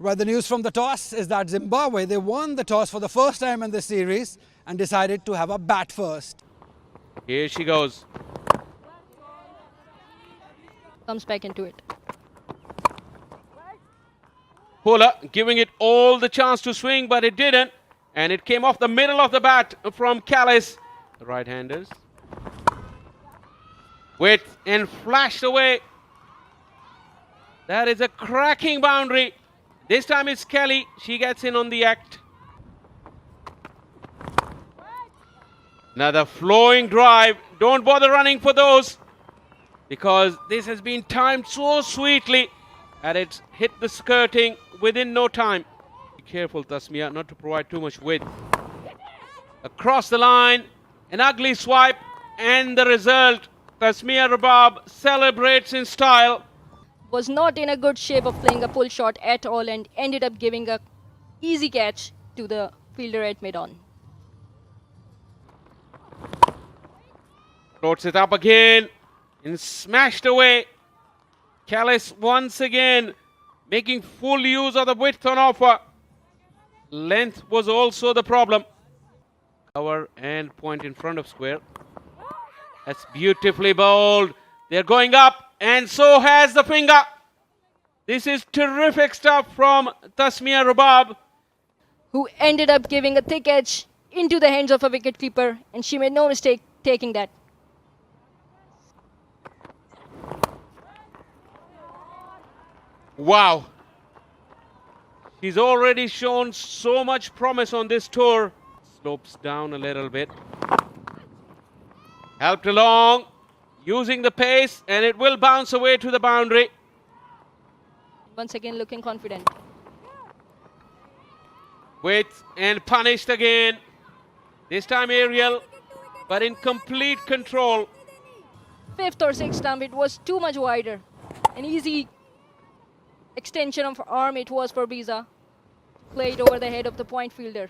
Well, the news from the toss is that Zimbabwe, they won the toss for the first time in this series and decided to have a bat first. Here she goes. Comes back into it. Puller giving it all the chance to swing, but it didn't. And it came off the middle of the bat from Callis. The right-handers. Width and flashed away. That is a cracking boundary. This time it's Kelly. She gets in on the act. Another flowing drive. Don't bother running for those, because this has been timed so sweetly and it's hit the skirting within no time. Be careful, Tasmia, not to provide too much width. Across the line, an ugly swipe, and the result, Tasmia Rabab celebrates in style. Was not in a good shape of playing a pull shot at all and ended up giving a easy catch to the fielder at mid-on. Floats it up again and smashed away. Callis once again making full use of the width on offer. Length was also the problem. Cover and point in front of square. That's beautifully bowled. They're going up, and so has the finger. This is terrific stuff from Tasmia Rabab, who ended up giving a thick edge into the hands of a wicketkeeper, and she made no mistake taking that. Wow. She's already shown so much promise on this tour. Slopes down a little bit. Helped along, using the pace, and it will bounce away to the boundary. Once again looking confident. Width and punished again. This time aerial, but in complete control. Fifth or sixth time, it was too much wider. An easy extension of arm it was for Biza. Played over the head of the point fielder.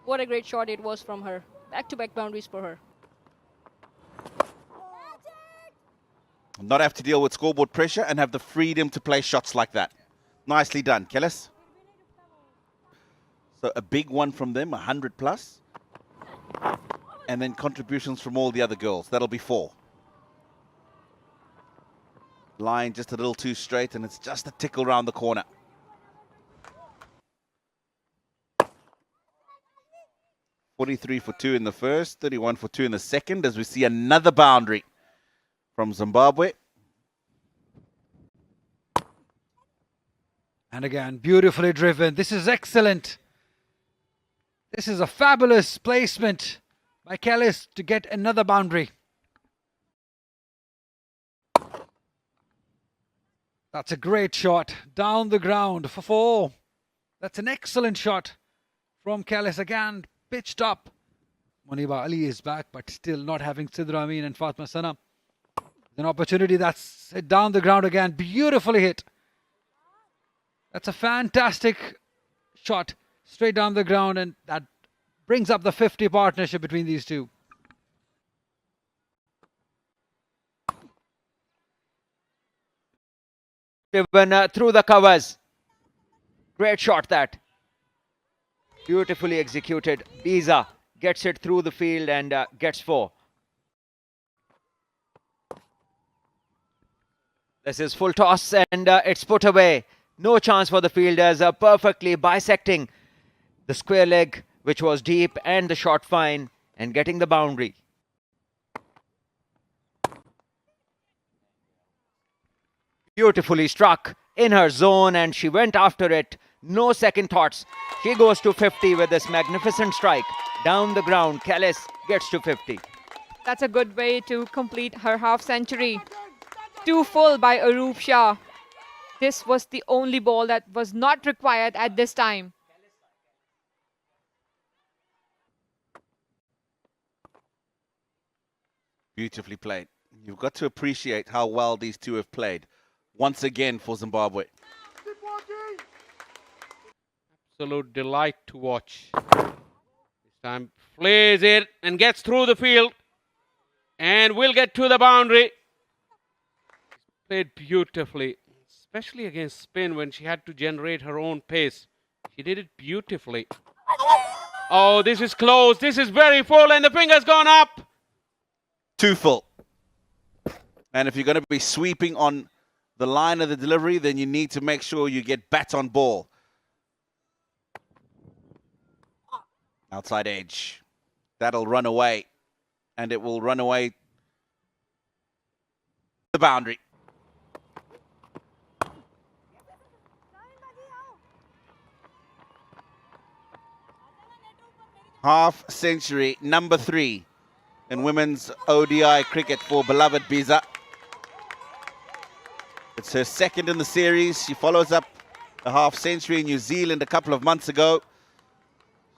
What a great shot it was from her. Back-to-back boundaries for her. Not have to deal with scoreboard pressure and have the freedom to play shots like that. Nicely done, Kellis. So a big one from them, 100 plus. And then contributions from all the other girls. That'll be 4. Line just a little too straight, and it's just a tickle round the corner. .43 for 2 in the first, 31 for 2 in the second, as we see another boundary from Zimbabwe. And again, beautifully driven. This is excellent. This is a fabulous placement by Callis to get another boundary. That's a great shot down the ground for 4. That's an excellent shot from Callis again, pitched up. Muniba Ali is back, but still not having Sidra Amin and Fatma Sana. An opportunity that's hit down the ground again, beautifully hit. That's a fantastic shot straight down the ground, and that brings up the 50 partnership between these two. Driven through the covers. Great shot that. Beautifully executed. Biza gets it through the field and gets 4. This is full toss and it's put away. No chance for the fielders, perfectly bisecting the square leg, which was deep, and the short fine, and getting the boundary. Beautifully struck in her zone, and she went after it. No second thoughts. She goes to 50 with this magnificent strike. Down the ground, Callis gets to 50. That's a good way to complete her half century. 2 full by Aroop Shah. This was the only ball that was not required at this time. Beautifully played. You've got to appreciate how well these two have played. Once again for Zimbabwe. Absolute delight to watch. This time flays it and gets through the field and will get to the boundary. Played beautifully. especially against spin when she had to generate her own pace. She did it beautifully. Oh, this is close. This is very full, and the finger's gone up. Too full. And if you're going to be sweeping on the line of the delivery, then you need to make sure you get bat on ball. Outside edge. That'll run away. And it will run away the boundary. Half century, number 3 in women's ODI cricket for beloved Biza. It's her second in the series. She follows up a half century in New Zealand a couple of months ago.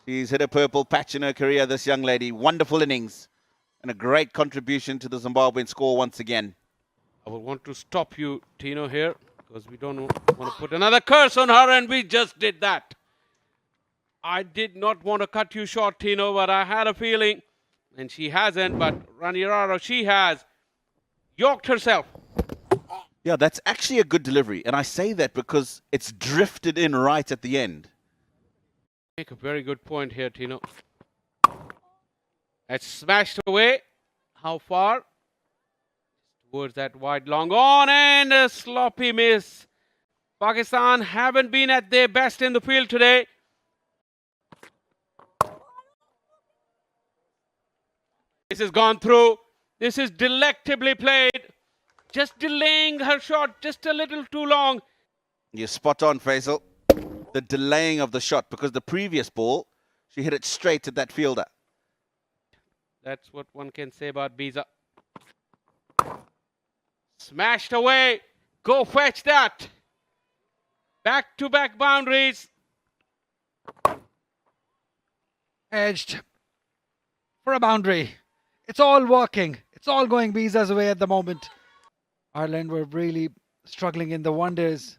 She's hit a purple patch in her career, this young lady. Wonderful innings and a great contribution to the Zimbabwean score once again. I would want to stop you, Tino, here, because we don't want to put another curse on her, and we just did that. I did not want to cut you short, Tino, but I had a feeling, and she hasn't, but Raniraro, she has yorked herself. Yeah, that's actually a good delivery. And I say that because it's drifted in right at the end. Make a very good point here, Tino. It's smashed away. How far? Towards that wide long on, and a sloppy miss. Pakistan haven't been at their best in the field today. This has gone through. This is delectably played. Just delaying her shot just a little too long. You're spot on, Faisal. The delaying of the shot, because the previous ball, she hit it straight at that fielder. That's what one can say about Biza. Smashed away. Go fetch that. Back-to-back boundaries. Edged for a boundary. It's all working. It's all going Biza's way at the moment. Ireland were really struggling in the wonders.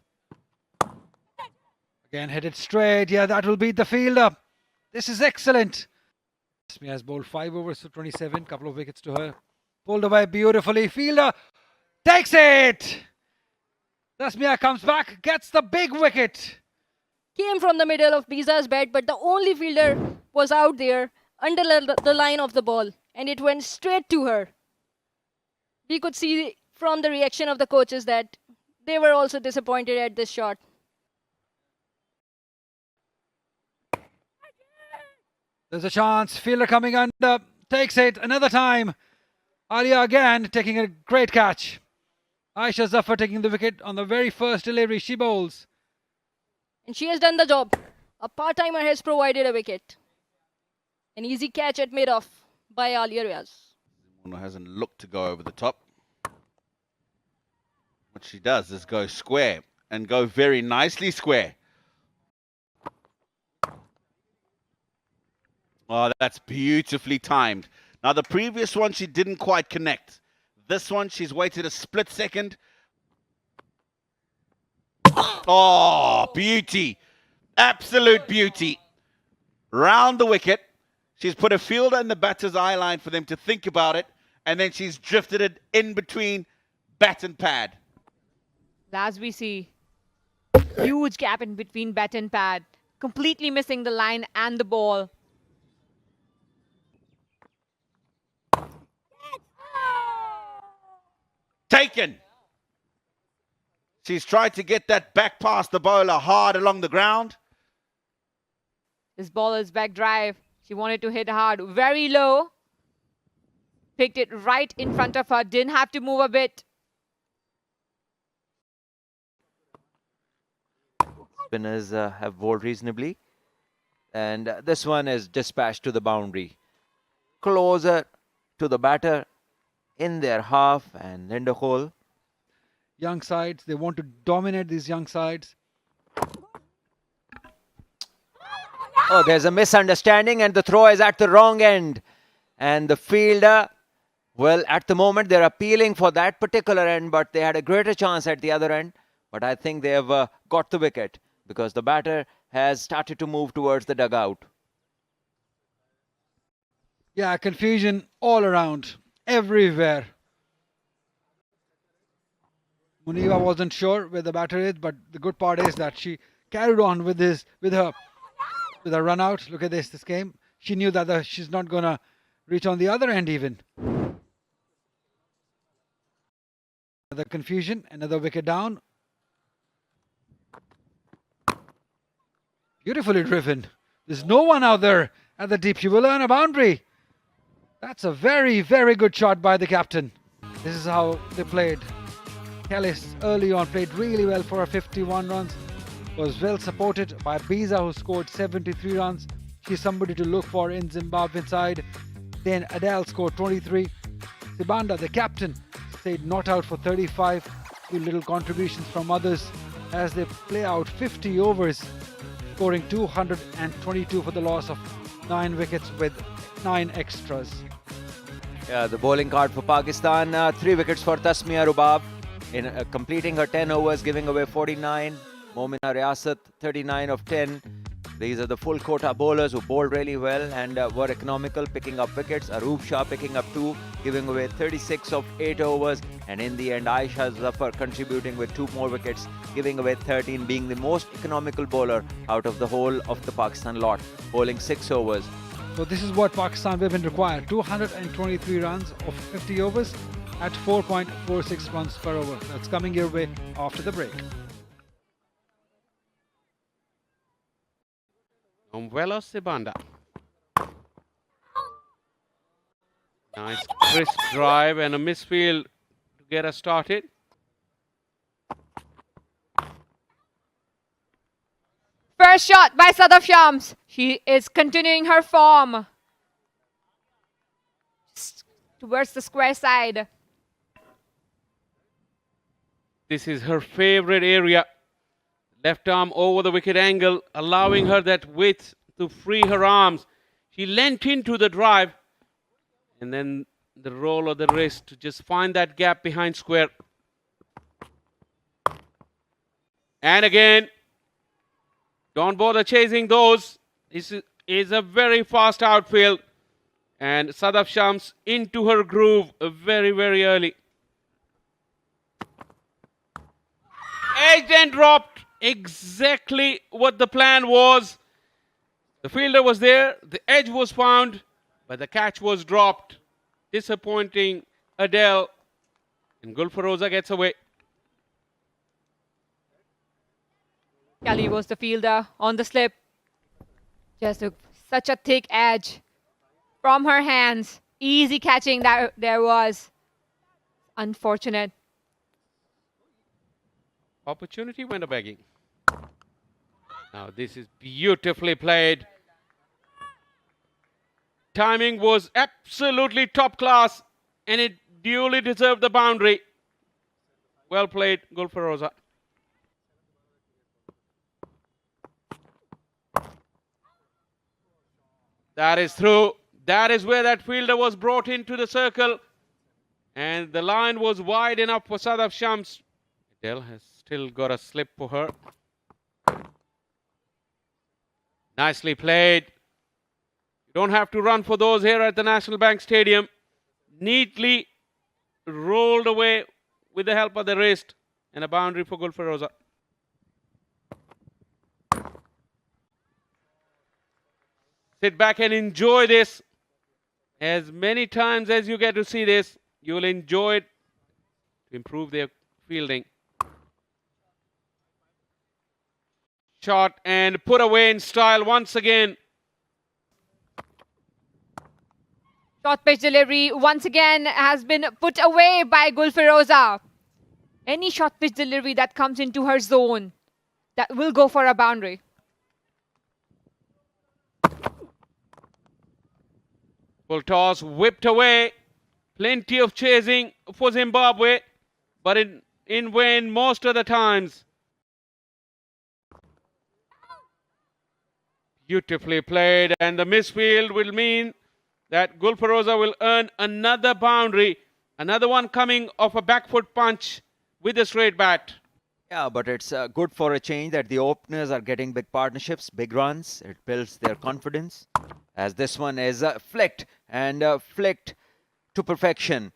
Again, headed straight. Yeah, that will beat the fielder. This is excellent. Smia has bowled 5 overs for 27. Couple of wickets to her. Pulled away beautifully. Fielder takes it. Smia comes back, gets the big wicket. Came from the middle of Biza's bat, but the only fielder was out there under the line of the ball, and it went straight to her. We could see from the reaction of the coaches that they were also disappointed at this shot. There's a chance. Fielder coming under. Takes it another time. Alia again taking a great catch. Aisha Zafar taking the wicket on the very first delivery she bowls. And she has done the job. A part-timer has provided a wicket. An easy catch at mid-off by Alia Riaz. Hasn't looked to go over the top. What she does is go square, and go very nicely square. Oh, that's beautifully timed. Now, the previous one, she didn't quite connect. This one, she's waited a split second. Oh, beauty. Absolute beauty. Round the wicket. She's put a fielder in the batter's eye line for them to think about it, and then she's drifted it in between bat and pad. As we see, huge gap in between bat and pad, completely missing the line and the ball. Taken. She's tried to get that back past the bowler hard along the ground. This bowler's back drive. She wanted to hit hard, very low. Picked it right in front of her, didn't have to move a bit. Spinners have bowled reasonably. And this one is dispatched to the boundary. Closer to the batter in their half and in the hole. Young sides, they want to dominate these young sides. Oh, there's a misunderstanding and the throw is at the wrong end. And the fielder, well, at the moment they're appealing for that particular end, but they had a greater chance at the other end. But I think they have got the wicket because the batter has started to move towards the dugout. Yeah, confusion all around, everywhere. Muniva wasn't sure where the batter is, but the good part is that she carried on with her run out. Look at this game. She knew that she's not gonna reach on the other end even. Another confusion, another wicket down. Beautifully driven. There's no one out there at the deep. She will earn a boundary. That's a very, very good shot by the captain. This is how they played. Kellis early on played really well for her 51 runs. Was well supported by Biza, who scored 73 runs. She's somebody to look for in Zimbabwean side. Then Adele scored 23. Sibanda, the captain, stayed not out for 35. Few little contributions from others as they play out 50 overs, scoring 222 for the loss of 9 wickets with 9 extras. Yeah, the bowling card for Pakistan. 3 wickets for Tasmia Rubab in completing her 10 overs, giving away 49. Momina Riyasat, 39 of 10. These are the full quota bowlers who bowled really well and were economical, picking up wickets. Arup Shah picking up 2, giving away 36 of 8 overs. And in the end, Aisha Zafar contributing with 2 more wickets, giving away 13, being the most economical bowler out of the whole of the Pakistan lot, bowling 6 overs. So this is what Pakistan women require. 223 runs of 50 overs at 4.46 runs per over. That's coming your way after the break. Umvela Sibanda. Nice crisp drive and a misfield to get us started. First shot by Sadaf Shams. She is continuing her form towards the square side. This is her favorite area. Left arm over the wicket angle, allowing her that width to free her arms. She leant into the drive and then the roll of the wrist to just find that gap behind square. And again, don't bother chasing those. This is a very fast outfield. And Sadaf Shams into her groove very, very early. Edged and dropped. Exactly what the plan was. The fielder was there, the edge was found, but the catch was dropped. Disappointing Adele. And Gulfaroza gets away. Kelly was the fielder on the slip. Just such a thick edge from her hands. Easy catching that there was. Unfortunate. Opportunity went a begging. Now this is beautifully played. Timing was absolutely top class and it duly deserved the boundary. Well played, Gulfaroza. That is through. That is where that fielder was brought into the circle. And the line was wide enough for Sadaf Shams. Adele has still got a slip for her. Nicely played. You don't have to run for those here at the National Bank Stadium. Neatly rolled away with the help of the wrist. And a boundary for Gulfaroza. Sit back and enjoy this. As many times as you get to see this, you will enjoy it to improve their fielding. Shot and put away in style once again. Short pitch delivery once again has been put away by Gulfaroza. Any short pitch delivery that comes into her zone, that will go for a boundary. Full toss whipped away. Plenty of chasing for Zimbabwe, but in vain most of the times. Beautifully played, and the misfield will mean that Gulfaroza will earn another boundary. Another one coming off a back foot punch with a straight bat. Yeah, but it's good for a change that the openers are getting big partnerships, big runs. It builds their confidence. As this one is flicked and flicked to perfection.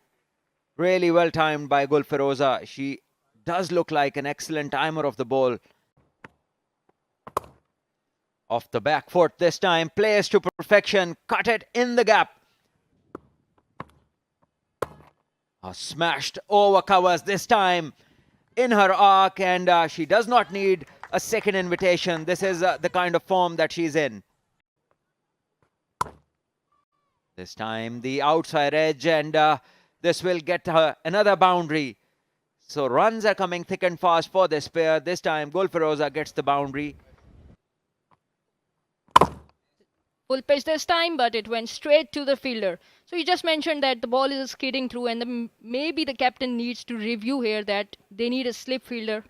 Really well timed by Gulfaroza. She does look like an excellent timer of the ball. Off the back foot this time, plays to perfection, cut it in the gap. Smashed over covers this time in her arc, and she does not need a second invitation. This is the kind of form that she's in. This time the outside edge, and this will get her another boundary. So runs are coming thick and fast for this pair. This time Gulfiroza gets the boundary. Full pitch this time, but it went straight to the fielder. So you just mentioned that the ball is skidding through, and maybe the captain needs to review here that they need a slip fielder.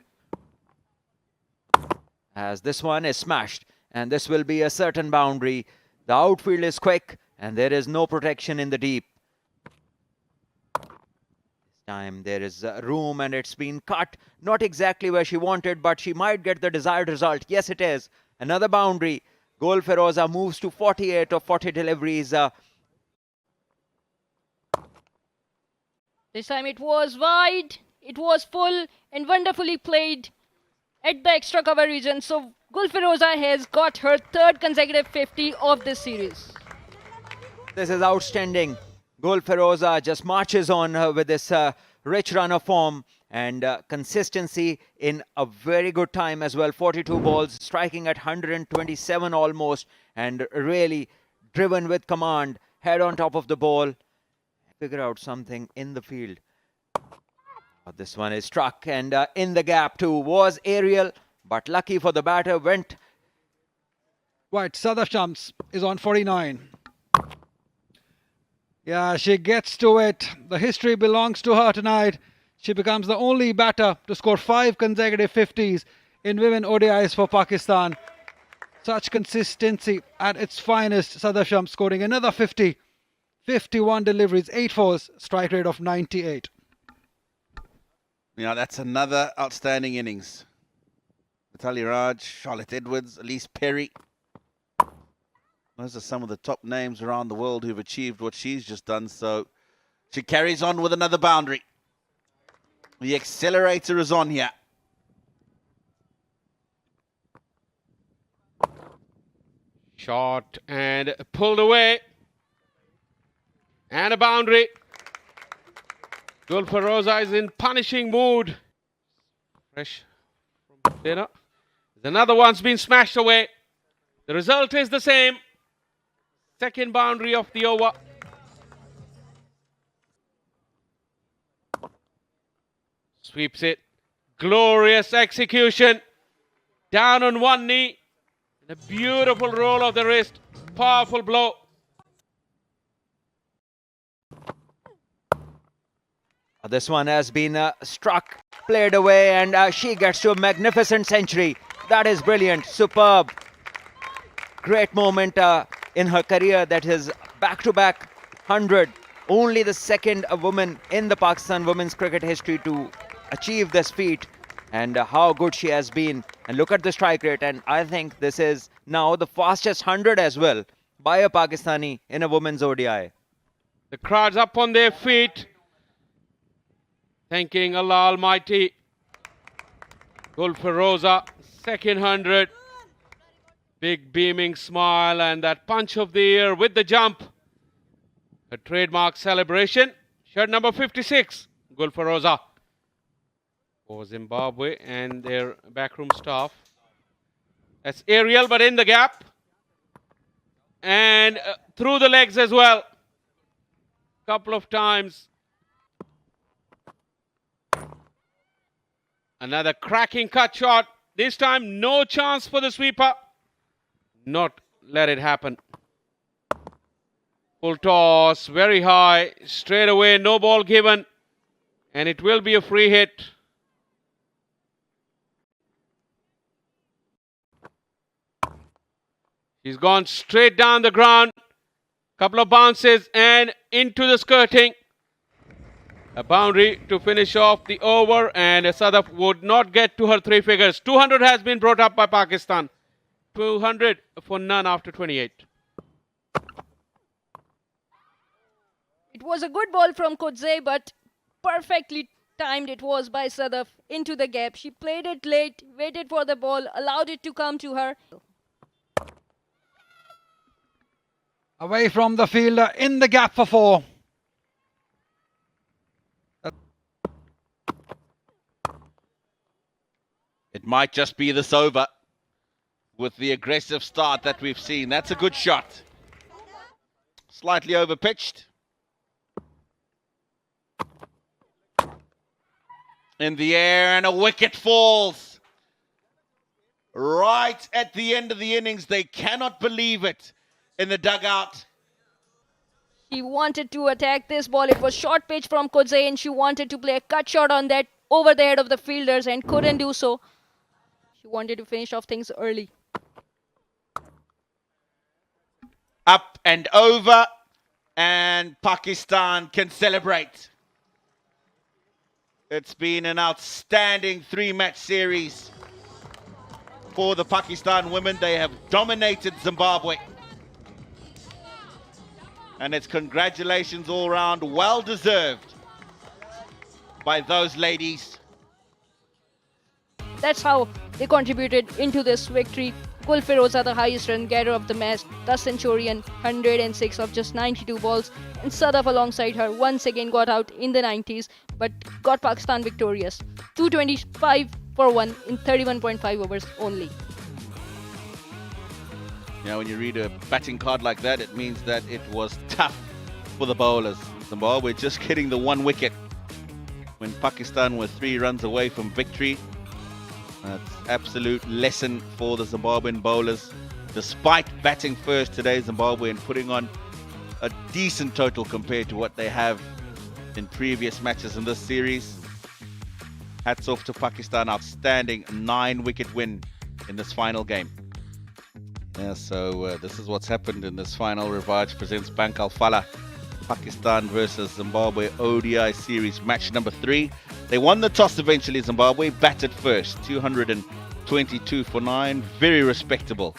As this one is smashed, and this will be a certain boundary. The outfield is quick, and there is no protection in the deep. This time there is room, and it's been cut. Not exactly where she wanted, but she might get the desired result. Yes, it is. Another boundary. Gulfiroza moves to 48 of 40 deliveries. This time it was wide, it was full and wonderfully played at the extra cover region. So Gulfiroza has got her third consecutive 50 of this series. This is outstanding. Gulfiroza just marches on with this rich run of form and consistency in a very good time as well. 42 balls, striking at 127 almost, and really driven with command, head on top of the ball. Figure out something in the field. This one is struck, and in the gap too. Was aerial, but lucky for the batter, went. Right, Sadashams is on 49. Yeah, she gets to it. The history belongs to her tonight. She becomes the only batter to score 5 consecutive 50s in women ODIs for Pakistan. Such consistency at its finest. Sadasham scoring another 50. 51 deliveries, 8 fours, strike rate of 98. Yeah, that's another outstanding innings. Natalie Raj, Charlotte Edwards, Elise Perry. Those are some of the top names around the world who've achieved what she's just done. So she carries on with another boundary. The accelerator is on here. Shot and pulled away. And a boundary. Gulfiroza is in punishing mood. Fresh from dinner. Another one's been smashed away. The result is the same. Second boundary of the over. Sweeps it. Glorious execution. Down on one knee. And a beautiful roll of the wrist. Powerful blow. This one has been struck, played away, and she gets to a magnificent century. That is brilliant, superb. Great moment in her career. That is back-to-back 100. Only the second woman in the Pakistan women's cricket history to achieve this feat. And how good she has been. And look at the strike rate. And I think this is now the fastest 100 as well by a Pakistani in a women's ODI. The crowd's up on their feet. Thanking Allah Almighty. Gulfiroza, second 100. Big beaming smile and that punch of the ear with the jump. A trademark celebration. Shirt number 56, Gulfiroza. For Zimbabwe and their backroom staff. That's aerial but in the gap. And through the legs as well. Couple of times. Another cracking cut shot. This time, no chance for the sweeper. Not let it happen. Full toss, very high. Straight away, no ball given. And it will be a free hit. He's gone straight down the ground. Couple of bounces and into the skirting. A boundary to finish off the over, and Sadaf would not get to her 3 figures. 200 has been brought up by Pakistan. 200 for none after 28. It was a good ball from Kodze, but perfectly timed it was by Sadaf into the gap. She played it late, waited for the ball, allowed it to come to her. Away from the fielder, in the gap for 4. It might just be this over with the aggressive start that we've seen. That's a good shot. Slightly over pitched. In the air, and a wicket falls. Right at the end of the innings. They cannot believe it in the dugout. She wanted to attack this ball. It was short pitch from Kodze and she wanted to play a cut shot on that over the head of the fielders and couldn't do so. She wanted to finish off things early. Up and over, and Pakistan can celebrate. It's been an outstanding 3-match series for the Pakistan women. They have dominated Zimbabwe. And it's congratulations all round, well deserved by those ladies. That's how they contributed into this victory. Gul Firoza, the highest run getter of the match, the Centurion, 106 of just 92 balls, and Sadaf alongside her once again got out in the 90s, but got Pakistan victorious. 225 for 1 in 31.5 overs only. You know, when you read a batting card like that, it means that it was tough for the bowlers. Zimbabwe just getting the 1 wicket when Pakistan were 3 runs away from victory. That's absolute lesson for the Zimbabwean bowlers. Despite batting first today, Zimbabwe, and putting on a decent total compared to what they have in previous matches in this series. Hats off to Pakistan, outstanding 9-wicket win in this final game. Yeah, so this is what's happened in this final. Rivaj presents Bank Al-Fala, Pakistan versus Zimbabwe ODI series match number 3. They won the toss eventually. Zimbabwe batted first, 222 for 9, very respectable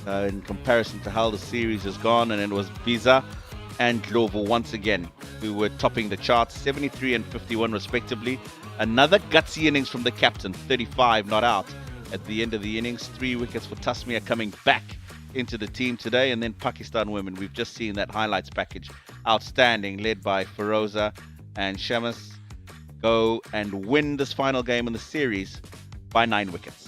in comparison to how the series has gone. And it was Biza and Glovo once again who were topping the charts, 73 and 51 respectively. Another gutsy innings from the captain, 35 not out at the end of the innings. 3 wickets for Tasmia coming back into the team today. And then Pakistan women, we've just seen that highlights package, outstanding, led by Firoza and Shamas, go and win this final game in the series by 9 wickets.